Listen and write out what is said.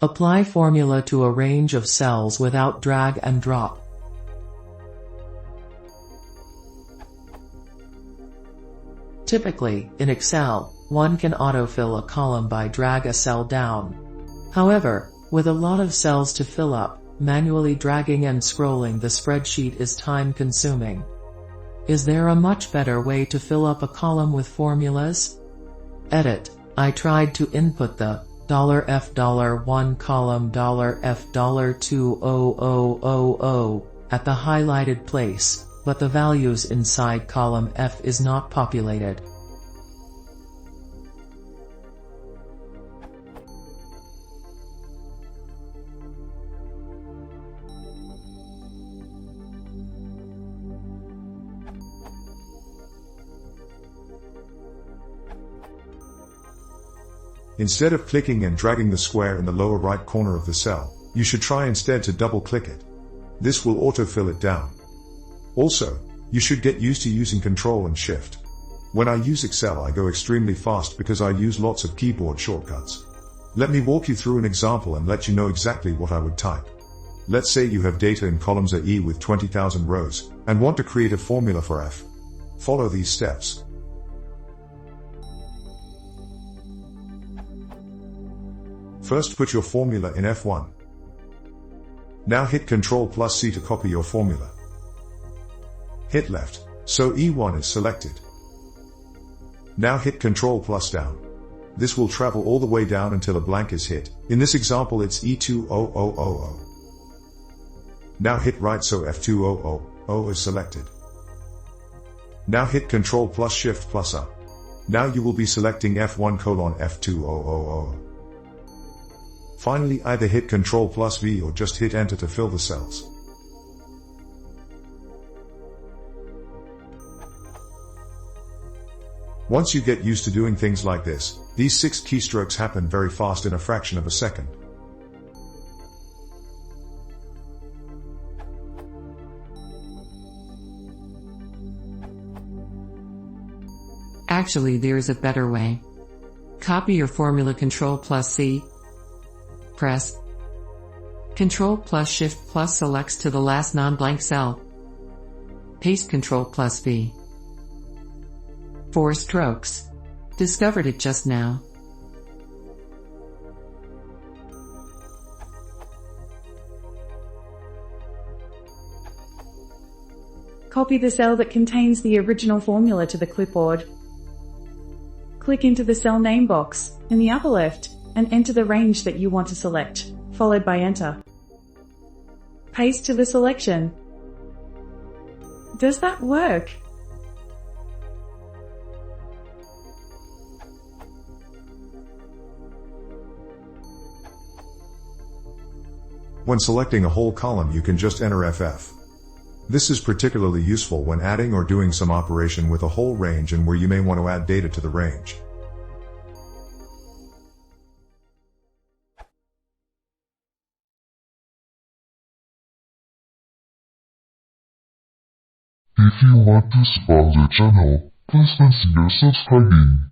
Apply formula to a range of cells without drag and drop. Typically, in Excel, one can autofill a column by drag a cell down. However, with a lot of cells to fill up, manually dragging and scrolling the spreadsheet is time-consuming. Is there a much better way to fill up a column with formulas? Edit. I tried to input the $F$1 column $F$2000 at the highlighted place, but the values inside column F is not populated. Instead of clicking and dragging the square in the lower right corner of the cell, you should try instead to double-click it. This will autofill it down. Also, you should get used to using Ctrl and Shift. When I use Excel, I go extremely fast because I use lots of keyboard shortcuts. Let me walk you through an example and let you know exactly what I would type. Let's say you have data in columns A, E with 20,000 rows, and want to create a formula for F. Follow these steps. First, put your formula in F1. Now hit Ctrl+C to copy your formula. Hit left, so E1 is selected. Now hit Ctrl+down. This will travel all the way down until a blank is hit. In this example, it's E20000. Now hit right so F2000 is selected. Now hit Ctrl+Shift+up. Now you will be selecting F1:F2000. Finally, either hit Ctrl+V or just hit Enter to fill the cells. Once you get used to doing things like this, these 6 keystrokes happen very fast in a fraction of a second. Actually, there's a better way. Copy your formula Ctrl+C. Press Ctrl+Shift+ selects to the last non-blank cell. Paste Ctrl+V. 4 strokes. Discovered it just now. Copy the cell that contains the original formula to the clipboard. Click into the cell name box in the upper left and enter the range that you want to select, followed by Enter. Paste to the selection. Does that work? When selecting a whole column, you can just enter FF. This is particularly useful when adding or doing some operation with a whole range and where you may want to add data to the range. If you want to support the channel, please consider subscribing.